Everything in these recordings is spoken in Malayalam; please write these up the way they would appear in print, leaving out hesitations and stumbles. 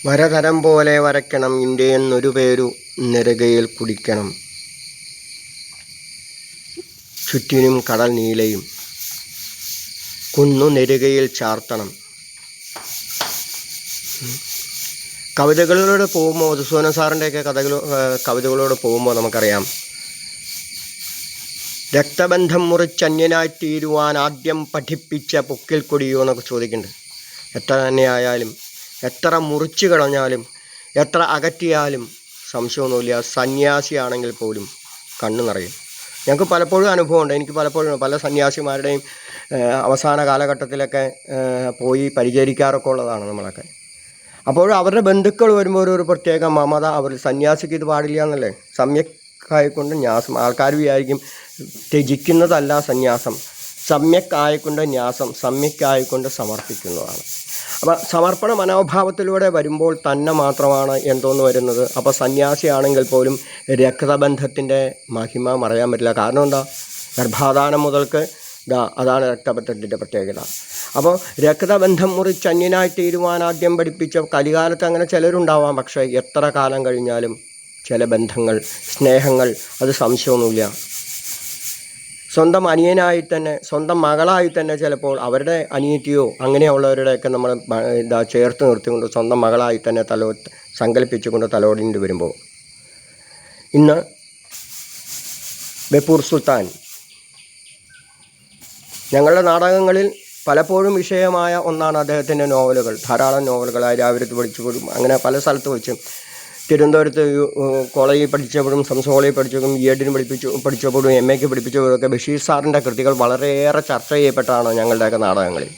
വരതരം പോലെ വരയ്ക്കണം ഇന്ത്യയെന്നൊരു പേരു നെറുകയിൽ കുടിക്കണം. ചുറ്റിനും കടൽ നീലയും കുന്നു നെറുകയിൽ ചാർത്തണം. കവിതകളിലൂടെ പോകുമ്പോൾ മധുസൂദനൻ സാറിൻ്റെയൊക്കെ കവിതകളോട് പോകുമ്പോൾ നമുക്കറിയാം, രക്തബന്ധം മുറിച്ചന്യനായി തീരുവാൻ ആദ്യം പഠിപ്പിച്ച പൊക്കിൽ കൊടിയോ എന്നൊക്കെ ചോദിക്കുന്നുണ്ട്. എത്ര തന്നെയായാലും, എത്ര മുറിച്ചു കളഞ്ഞാലും, എത്ര അകറ്റിയാലും സംശയമൊന്നുമില്ല, സന്യാസിയാണെങ്കിൽ പോലും കണ്ണു നിറയും. ഞങ്ങൾക്ക് പലപ്പോഴും അനുഭവമുണ്ട്. എനിക്ക് പലപ്പോഴും പല സന്യാസിമാരുടെയും അവസാന കാലഘട്ടത്തിലൊക്കെ പോയി പരിചരിക്കാറൊക്കെ ഉള്ളതാണ് നമ്മളൊക്കെ. അപ്പോൾ അവരുടെ ബന്ധുക്കൾ വരുമ്പോൾ ഒരു പ്രത്യേക മമത, അവർ സന്യാസിക്ക് ഇത് പാടില്ല എന്നല്ലേ, സമ്യക്കായിക്കൊണ്ട് ന്യാസം. ആൾക്കാർ വിചാരിക്കും ത്യജിക്കുന്നതല്ല സന്യാസം, സമ്യക്കായിക്കൊണ്ട് ന്യാസം, സമ്യക്കായിക്കൊണ്ട് സമർപ്പിക്കുന്നതാണ്. അപ്പോൾ സമർപ്പണ മനോഭാവത്തിലൂടെ വരുമ്പോൾ തന്നെ മാത്രമാണ് എന്തോന്ന് വരുന്നത്. അപ്പോൾ സന്യാസിയാണെങ്കിൽ പോലും രക്തബന്ധത്തിൻ്റെ മഹിമ മറയാൻ പറ്റില്ല. കാരണം എന്താ, ഗർഭാധാനം മുതൽക്ക് അതാണ് രക്തബന്ധത്തിൻ്റെ പ്രത്യേകത. അപ്പോൾ രക്തബന്ധം മുറിച്ച് അന്യനായി തീരുവാൻ ആദ്യം പഠിപ്പിച്ച കലികാലത്ത് അങ്ങനെ ചിലരുണ്ടാവാം. പക്ഷേ എത്ര കാലം കഴിഞ്ഞാലും ചില ബന്ധങ്ങൾ, സ്നേഹങ്ങൾ, അത് സംശയമൊന്നുമില്ല, സ്വന്തം അനിയനായി തന്നെ, സ്വന്തം മകളായി തന്നെ ചിലപ്പോൾ അവരുടെ അനിയത്തിയോ അങ്ങനെയുള്ളവരുടെയൊക്കെ നമ്മൾ ചേർത്ത് നിർത്തിക്കൊണ്ട് സ്വന്തം മകളായി തന്നെ സങ്കല്പിച്ചുകൊണ്ട് തലോടേണ്ടി വരുമ്പോൾ, ഇന്ന് ബേപ്പൂർ സുൽത്താൻ ഞങ്ങളുടെ നാടകങ്ങളിൽ പലപ്പോഴും വിഷയമായ ഒന്നാണ് അദ്ദേഹത്തിൻ്റെ നോവലുകൾ. ധാരാളം നോവലുകൾ രാവിലത്ത് പഠിച്ചപ്പോഴും അങ്ങനെ പല സ്ഥലത്ത് വെച്ച്, തിരുവനന്തപുരത്ത് കോളേജിൽ പഠിച്ചപ്പോഴും സംസ് കോളേജിൽ പഠിച്ചപ്പോഴും EEDന് പഠിച്ചപ്പോഴും MA പഠിപ്പിച്ചപ്പോഴൊക്കെ ബഷീർ സാറിൻ്റെ കൃതികൾ വളരെയേറെ ചർച്ച ചെയ്യപ്പെട്ടതാണ് ഞങ്ങളുടെയൊക്കെ നാടകങ്ങളിൽ.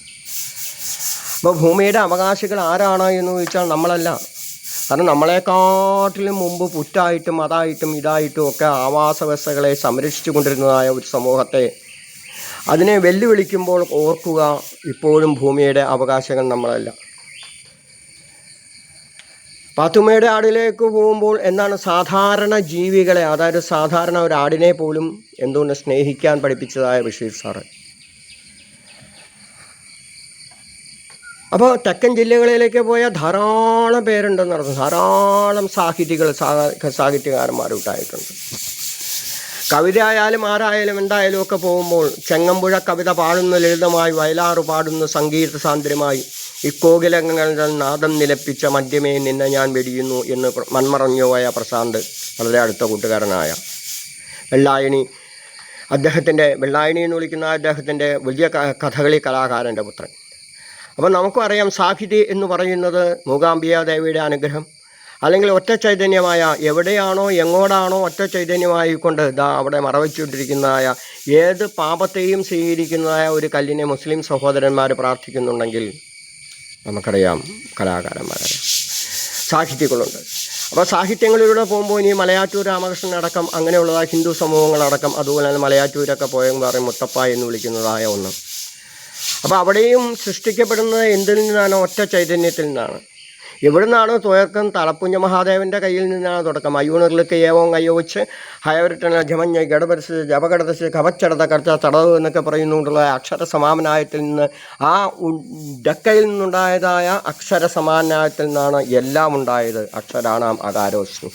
അപ്പോൾ ഭൂമിയുടെ അവകാശികൾ ആരാണ് എന്ന് ചോദിച്ചാൽ നമ്മളല്ല. കാരണം നമ്മളെക്കാട്ടിലും മുമ്പ് പുറ്റായിട്ടും അതായിട്ടും ഇതായിട്ടും ഒക്കെ ആവാസ വ്യവസ്ഥകളെ സംരക്ഷിച്ചു കൊണ്ടിരുന്നതായ ഒരു സമൂഹത്തെ അതിനെ വെല്ലുവിളിക്കുമ്പോൾ ഓർക്കുക, ഇപ്പോഴും ഭൂമിയുടെ അവകാശികൾ നമ്മളല്ല. പാത്തുമ്മയുടെ ആടിലേക്ക് പോകുമ്പോൾ എന്താണ്, സാധാരണ ജീവികളെ, അതായത് സാധാരണ ഒരു ആടിനെ പോലും എന്തുകൊണ്ട് സ്നേഹിക്കാൻ പഠിപ്പിച്ചതായ ബഷീർ സാറ്. അപ്പോൾ തെക്കൻ ജില്ലകളിലേക്ക് പോയാൽ ധാരാളം പേരുണ്ടെന്ന് പറഞ്ഞു, ധാരാളം സാഹിത്യകാരന്മാരുണ്ടായിട്ടുണ്ട്. കവിത ആയാലും ആരായാലും എന്തായാലും ഒക്കെ പോകുമ്പോൾ ചെങ്ങമ്പുഴ കവിത പാടുന്ന ലളിതമായി, വയലാറ് പാടുന്ന സംഗീത സാന്ദ്രമായി, ഇക്കോകിലങ്ങളുടെ നാദം നിലപ്പിച്ച മദ്യമേ നിന്നെ ഞാൻ വെടിയുന്നു എന്ന് മൺമറഞ്ഞുപോയ പ്രശാന്ത്, വളരെ അടുത്ത കൂട്ടുകാരനായ വെള്ളായണി, വെള്ളായണി എന്ന് വിളിക്കുന്ന അദ്ദേഹത്തിൻ്റെ വലിയ കഥകളി കലാകാരൻ്റെ പുത്രൻ. അപ്പോൾ നമുക്കും അറിയാം, സാഹിതി എന്ന് പറയുന്നത് മൂകാംബിക ദേവിയുടെ അനുഗ്രഹം, അല്ലെങ്കിൽ ഒറ്റ ചൈതന്യമായ, എവിടെയാണോ എങ്ങോട്ടാണോ ഒറ്റ ചൈതന്യമായിക്കൊണ്ട് അവിടെ മറവച്ചുകൊണ്ടിരിക്കുന്നതായ ഏത് പാപത്തെയും സ്വീകരിക്കുന്നതായ ഒരു കല്ലിനെ മുസ്ലിം സഹോദരന്മാർ പ്രാർത്ഥിക്കുന്നുണ്ടെങ്കിൽ നമുക്കറിയാം കലാകാരന്മാരായ സാഹിത്യങ്ങളുണ്ട്. അപ്പോൾ സാഹിത്യങ്ങളിലൂടെ പോകുമ്പോൾ ഇനി മലയാറ്റൂർ രാമകൃഷ്ണൻ അടക്കം അങ്ങനെയുള്ളതായ ഹിന്ദു സമൂഹങ്ങളടക്കം, അതുപോലെ തന്നെ മലയാറ്റൂരൊക്കെ പോയെന്ന് പറയും മുത്തപ്പ എന്ന് വിളിക്കുന്നതായ ഒന്ന്. അപ്പോൾ അവിടെയും സൃഷ്ടിക്കപ്പെടുന്നത് എന്തിൽ നിന്നാണ്? ഒറ്റ ചൈതന്യത്തിൽ നിന്നാണ്. എവിടുന്നാണ് തുയർക്കം? തലപ്പുഞ്ഞ മഹാദേവൻ്റെ കയ്യിൽ നിന്നാണ് തുടക്കം. അയ്യൂണറിലേക്ക് ഏവം കയ്യോച്ച് ഹയവരട്ടന ജമഞ്ഞ ഗടപരിച്ച് ജപകടതച്ച് കവച്ചടത കടച്ച തടവ് എന്നൊക്കെ പറയുന്നുകൊണ്ടുള്ള അക്ഷര സമാനായത്തിൽ നിന്ന്, ആ ഡക്കയിൽ നിന്നുണ്ടായതായ അക്ഷര സമാനായത്തിൽ നിന്നാണ് എല്ലാം ഉണ്ടായത്. അക്ഷരാണാം അകാരോസ്മി.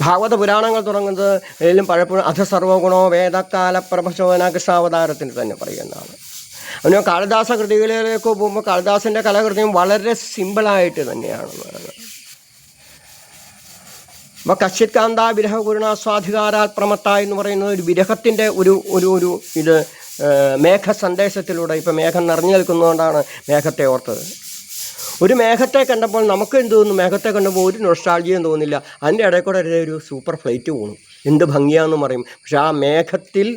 ഭാഗവത പുരാണങ്ങൾ തുടങ്ങുന്നത് ഇതിലും പലപ്പോഴും അധസർവഗുണോ വേദകാല പ്രഭശോധന കൃഷ്ണാവതാരത്തിന് തന്നെ പറയുന്നതാണ്. അതിന് കാളിദാസ കൃതികളിലേക്ക് പോകുമ്പോൾ കാളിദാസൻ്റെ കലാകൃതിയും വളരെ സിമ്പിളായിട്ട് തന്നെയാണ് പറയുന്നത്. അപ്പോൾ കശ്യത് കാന്ത വിരഹ ഗുരുണാസ്വാധികാരാത് പ്രമത്ത എന്ന് പറയുന്നത് ഒരു വിരഹത്തിൻ്റെ ഒരു ഇത് മേഘ സന്ദേശത്തിലൂടെ. ഇപ്പോൾ മേഘം നിറഞ്ഞു നിൽക്കുന്നതുകൊണ്ടാണ് മേഘത്തെ ഓർത്തത്. ഒരു മേഘത്തെ കണ്ടപ്പോൾ നമുക്ക് എന്ത് തോന്നുന്നു? മേഘത്തെ കണ്ടപ്പോൾ ഒരു നൊസ്റ്റാൾജിയും തോന്നില്ല. അതിൻ്റെ ഇടയിൽ കൂടെ ഒരു സൂപ്പർ ഫ്ലൈറ്റ് പോകുന്നു, എന്ത് ഭംഗിയാണെന്ന് പറയും. പക്ഷെ ആ മേഘത്തിൽ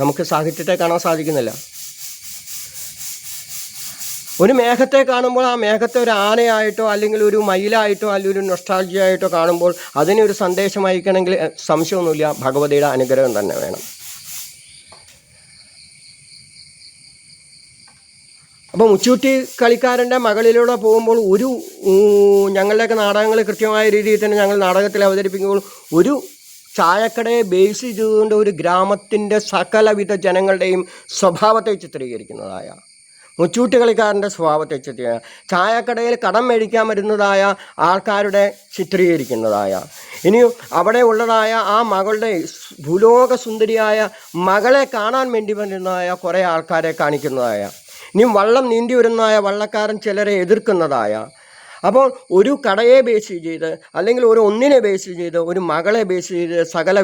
നമുക്ക് സാഹിത്യത്തെ കാണാൻ സാധിക്കുന്നില്ല. ഒരു മേഘത്തെ കാണുമ്പോൾ ആ മേഘത്തെ ഒരു ആനയായിട്ടോ അല്ലെങ്കിൽ ഒരു മയിലായിട്ടോ അല്ലെങ്കിൽ ഒരു നൊസ്റ്റാൾജിയായിട്ടോ കാണുമ്പോൾ അതിനൊരു സന്ദേശം അയക്കണമെങ്കിൽ സംശയമൊന്നുമില്ല, ഭഗവതിയുടെ അനുഗ്രഹം തന്നെ വേണം. അപ്പോൾ മുച്ചൂറ്റി കളിക്കാരൻ്റെ മകളിലൂടെ പോകുമ്പോൾ ഞങ്ങളുടെയൊക്കെ നാടകങ്ങൾ കൃത്യമായ രീതിയിൽ തന്നെ ഞങ്ങൾ നാടകത്തിൽ അവതരിപ്പിക്കുമ്പോൾ ഒരു ചായക്കടയെ ബേസ് ചെയ്തുകൊണ്ട് ഒരു ഗ്രാമത്തിൻ്റെ സകലവിധ ജനങ്ങളുടെയും സ്വഭാവത്തെ ചിത്രീകരിക്കുന്നതായ മുച്ചൂട്ടുകളിക്കാരൻ്റെ സ്വഭാവത്തെ ചിത്രീകരിക്കുക, ചായക്കടയിൽ കടം മേടിക്കാൻ വരുന്നതായ ആൾക്കാരുടെ ചിത്രീകരിക്കുന്നതായ, ഇനിയും അവിടെ ഉള്ളതായ ആ മകളുടെ ഭൂലോക സുന്ദരിയായ മകളെ കാണാൻ വേണ്ടി വരുന്നതായ കുറേ ആൾക്കാരെ കാണിക്കുന്നതായ, ഇനിയും വള്ളം നീന്തി വരുന്നതായ വള്ളക്കാരൻ ചിലരെ എതിർക്കുന്നതായ. അപ്പോൾ ഒരു കടയെ ബേസ് ചെയ്ത് അല്ലെങ്കിൽ ഒന്നിനെ ബേസ് ചെയ്ത് ഒരു മകളെ ബേസ് ചെയ്ത് സകല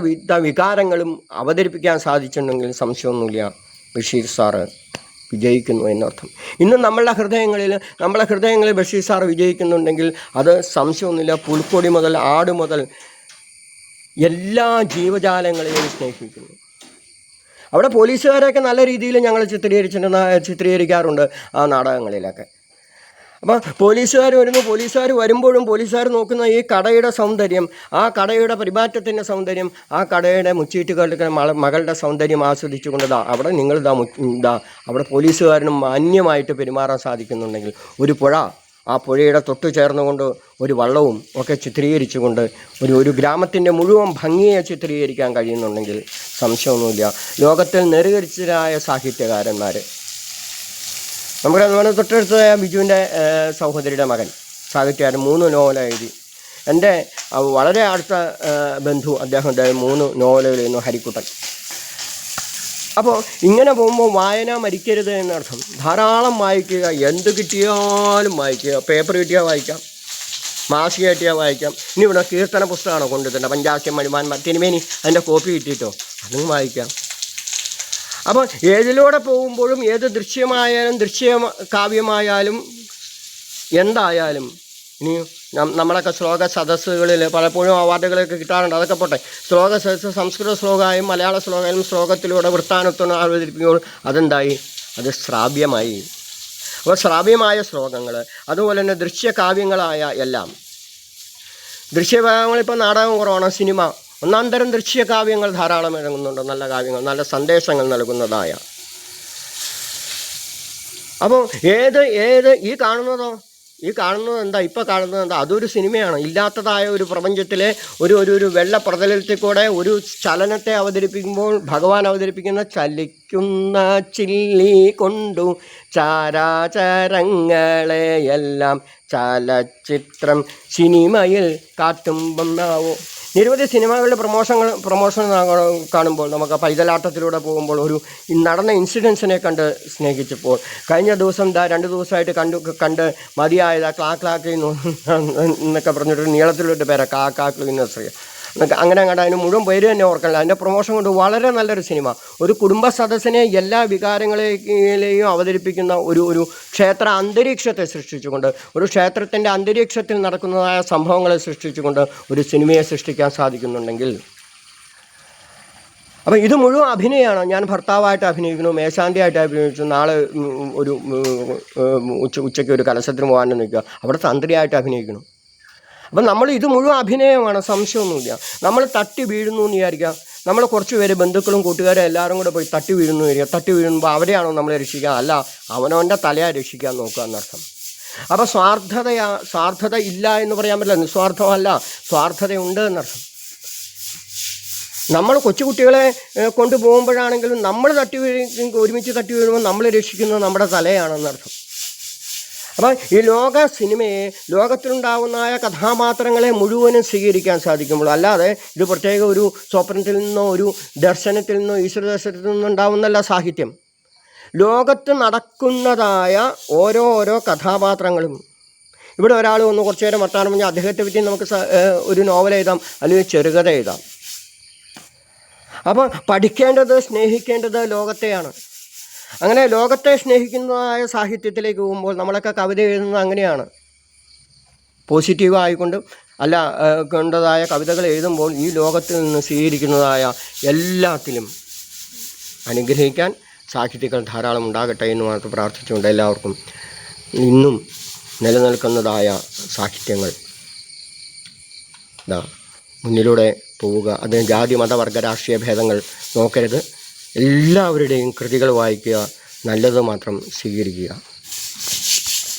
വികാരങ്ങളും അവതരിപ്പിക്കാൻ സാധിച്ചിട്ടുണ്ടെങ്കിൽ സംശയമൊന്നുമില്ല, ബഷീർ സാറ് വിജയിക്കുന്നു എന്നർത്ഥം. ഇന്ന് നമ്മളെ ഹൃദയങ്ങളിൽ ബഷീർ സാർ വിജയിക്കുന്നുണ്ടെങ്കിൽ അത് സംശയമൊന്നുമില്ല. പുൽക്കൊടി മുതൽ ആട് മുതൽ എല്ലാ ജീവജാലങ്ങളെയും സ്നേഹിക്കുന്നു. അവിടെ പോലീസുകാരെയൊക്കെ നല്ല രീതിയിൽ ഞങ്ങൾ ചിത്രീകരിക്കാറുണ്ട് ആ നാടകങ്ങളിലൊക്കെ. അപ്പോൾ പോലീസുകാർ വരുമ്പോഴും പോലീസുകാർ നോക്കുന്ന ഈ കടയുടെ സൗന്ദര്യം, ആ കടയുടെ പരിമാറ്റത്തിൻ്റെ സൗന്ദര്യം, ആ കടയുടെ മുച്ചീട്ടുകളുടെ മകളുടെ സൗന്ദര്യം ആസ്വദിച്ചുകൊണ്ട് അവിടെ അവിടെ പോലീസുകാരനും മാന്യമായിട്ട് പെരുമാറാൻ സാധിക്കുന്നുണ്ടെങ്കിൽ ഒരു പുഴ, ആ പുഴയുടെ തൊട്ടു ചേർന്നുകൊണ്ട് ഒരു വള്ളവും ഒക്കെ ചിത്രീകരിച്ചുകൊണ്ട് ഒരു ഗ്രാമത്തിൻ്റെ മുഴുവൻ ഭംഗിയെ ചിത്രീകരിക്കാൻ കഴിയുന്നുണ്ടെങ്കിൽ സംശയമൊന്നുമില്ല. ലോകത്തിൽ നെറുകരിച്ചതായ സാഹിത്യകാരന്മാർ നമ്മുടെ തൊട്ടടുത്തതായ ബിജുവിൻ്റെ സഹോദരിയുടെ മകൻ സാഹിത്യകാരൻ 3 നോവൽ എഴുതി. എൻ്റെ വളരെ അടുത്ത ബന്ധു അദ്ദേഹത്തിൻ്റെ 3 നോവലുകൾ എഴുതുന്നു, ഹരിക്കുട്ടൻ. അപ്പോൾ ഇങ്ങനെ പോകുമ്പോൾ വായന മരിക്കരുത് എന്നർത്ഥം. ധാരാളം വായിക്കുക, എന്ത് കിട്ടിയാലും വായിക്കുക. പേപ്പർ കിട്ടിയാൽ വായിക്കാം, മാസിക കിട്ടിയാൽ വായിക്കാം. ഇനി ഇവിടെ കീർത്തന പുസ്തകമാണോ കൊണ്ടുതന്നെ, പഞ്ചാക്യം മണിമാൻ തിരുമേനി അതിൻ്റെ കോപ്പി കിട്ടിയിട്ടോ അതും വായിക്കാം. അപ്പോൾ ഏതിലൂടെ പോകുമ്പോഴും ഏത് ദൃശ്യമായാലും കാവ്യമായാലും എന്തായാലും, ഇനി നമ്മളൊക്കെ ശ്ലോക സദസ്സുകളിൽ പലപ്പോഴും അവാർഡുകളൊക്കെ കിട്ടാറുണ്ട്, അതൊക്കെ പോട്ടെ. ശ്ലോക സദസ്സ് സംസ്കൃത ശ്ലോകമായും മലയാള ശ്ലോകമായും ശ്ലോകത്തിലൂടെ വൃത്താനത്വം അവതരിപ്പിക്കുമ്പോൾ അതെന്തായി, അത് ശ്രാവ്യമായി. അപ്പോൾ ശ്രാവ്യമായ ശ്ലോകങ്ങൾ, അതുപോലെ തന്നെ ദൃശ്യകാവ്യങ്ങളായ എല്ലാം. ദൃശ്യകാവ്യങ്ങളിപ്പോൾ നാടകം കുറവാണ്, സിനിമ. ഒന്നാം തരം ദൃശ്യകാവ്യങ്ങൾ ധാരാളം ഇറങ്ങുന്നുണ്ട്, നല്ല കാവ്യങ്ങൾ, നല്ല സന്ദേശങ്ങൾ നൽകുന്നതായ. അപ്പോൾ ഈ കാണുന്നത് എന്താ, ഇപ്പോൾ കാണുന്നത് എന്താ, അതൊരു സിനിമയാണ്. ഇല്ലാത്തതായ ഒരു പ്രപഞ്ചത്തിലെ ഒരു വെള്ള പ്രതലത്തിൽ കൂടെ ഒരു ചലനത്തെ അവതരിപ്പിക്കുമ്പോൾ ഭഗവാൻ അവതരിപ്പിക്കുന്ന ചലിക്കുന്ന ചില്ലി കൊണ്ടു ചരാചരങ്ങളെയെല്ലാം ചലച്ചിത്രം സിനിമയിൽ കാട്ടുമ്പോ. നിരവധി സിനിമകളുടെ പ്രൊമോഷൻ കാണുമ്പോൾ നമുക്ക് പൈതലാട്ടത്തിലൂടെ പോകുമ്പോൾ നടന്ന ഇൻസിഡൻസിനെ കണ്ട് സ്നേഹിച്ചപ്പോൾ കഴിഞ്ഞ ദിവസം 2 ദിവസമായിട്ട് കണ്ട് മതിയായതാ ക്ലാക്ക് എന്നൊക്കെ പറഞ്ഞിട്ട് നീളത്തിലൊരു പേരാ കാക്ലാക്ക് ഇന്നശ്രീ എന്നൊക്കെ അങ്ങനെ അതിന് മുഴുവൻ പേര് തന്നെ ഓർക്കണില്ല. അതിൻ്റെ പ്രൊമോഷൻ കൊണ്ട് വളരെ നല്ലൊരു സിനിമ. ഒരു കുടുംബ സദസ്സിനെ എല്ലാ വികാരങ്ങളെയും അവതരിപ്പിക്കുന്ന ഒരു ക്ഷേത്ര അന്തരീക്ഷത്തെ സൃഷ്ടിച്ചുകൊണ്ട്, ഒരു ക്ഷേത്രത്തിൻ്റെ അന്തരീക്ഷത്തിൽ നടക്കുന്നതായ സംഭവങ്ങളെ സൃഷ്ടിച്ചുകൊണ്ട് ഒരു സിനിമയെ സൃഷ്ടിക്കാൻ സാധിക്കുന്നുണ്ടെങ്കിൽ, അപ്പം ഇത് മുഴുവൻ അഭിനയമാണ്. ഞാൻ ഭർത്താവായിട്ട് അഭിനയിക്കുന്നു, മേശാന്തിയായിട്ട് അഭിനയിച്ചു, നാളെ ഉച്ചയ്ക്ക് ഒരു കലശത്തിന് പോകാൻ നിൽക്കുക, അവിടെ തന്ത്രിയായിട്ട് അഭിനയിക്കണം. അപ്പം നമ്മൾ ഇത് മുഴുവൻ അഭിനയമാണ്, സംശയമൊന്നുമില്ല. നമ്മൾ തട്ടി വീഴുന്നു എന്ന് വിചാരിക്കുക, നമ്മൾ കുറച്ച് പേര് ബന്ധുക്കളും കൂട്ടുകാരും എല്ലാവരും കൂടെ പോയി തട്ടി വീഴുമ്പോൾ അവരെയാണോ നമ്മളെ രക്ഷിക്കുക? അല്ല, അവനവൻ്റെ തലയെ രക്ഷിക്കാൻ നോക്കുക എന്നർത്ഥം. അപ്പോൾ സ്വാർത്ഥത ഇല്ല എന്ന് പറയാൻ പറ്റില്ല, നിസ്വാർത്ഥമല്ല, സ്വാർത്ഥതയുണ്ട് എന്നർത്ഥം. നമ്മൾ കൊച്ചുകുട്ടികളെ കൊണ്ടുപോകുമ്പോഴാണെങ്കിലും നമ്മൾ ഒരുമിച്ച് തട്ടി വീഴുമ്പോൾ നമ്മൾ രക്ഷിക്കുന്നത് നമ്മുടെ തലയാണെന്നർത്ഥം. അപ്പം ഈ ലോക സിനിമയെ, ലോകത്തിലുണ്ടാകുന്നതായ കഥാപാത്രങ്ങളെ മുഴുവനും സ്വീകരിക്കാൻ സാധിക്കുമ്പോൾ, അല്ലാതെ ഇത് പ്രത്യേക ഒരു സ്വപ്നത്തിൽ നിന്നോ ഒരു ദർശനത്തിൽ നിന്നോ ഈശ്വരദർശനത്തിൽ നിന്നോ ഉണ്ടാവുന്നല്ല സാഹിത്യം. ലോകത്ത് നടക്കുന്നതായ ഓരോ കഥാപാത്രങ്ങളും. ഇവിടെ ഒരാൾ ഒന്ന് കുറച്ച് നേരം വർത്താനം പറഞ്ഞാൽ അദ്ദേഹത്തെ പറ്റി നമുക്ക് ഒരു നോവൽ എഴുതാം, അല്ലെങ്കിൽ ചെറുകഥ എഴുതാം. അപ്പോൾ പഠിക്കേണ്ടത്, സ്നേഹിക്കേണ്ടത് ലോകത്തെയാണ്. അങ്ങനെ ലോകത്തെ സ്നേഹിക്കുന്നതായ സാഹിത്യത്തിലേക്ക് പോകുമ്പോൾ നമ്മളൊക്കെ കവിത എഴുതുന്നത് അങ്ങനെയാണ്, പോസിറ്റീവായിക്കൊണ്ട് അല്ല കൊണ്ടതായ കവിതകൾ എഴുതുമ്പോൾ ഈ ലോകത്തിൽ നിന്ന് സ്വീകരിക്കുന്നതായ എല്ലാത്തിലും അനുഗ്രഹിക്കാൻ സാഹിത്യങ്ങൾ ധാരാളം ഉണ്ടാകട്ടെ എന്ന് മാത്രം പ്രാർത്ഥിച്ചുകൊണ്ട് എല്ലാവർക്കും ഇന്നും നിലനിൽക്കുന്നതായ സാഹിത്യങ്ങൾ മുന്നിലൂടെ പോവുക. അതിന് ജാതി മതവർഗ രാഷ്ട്രീയ ഭേദങ്ങൾ നോക്കരുത്. എല്ലാവരുടെയും കൃതികൾ വായിക്കുക, നല്ലത് മാത്രം സ്വീകരിക്കുക.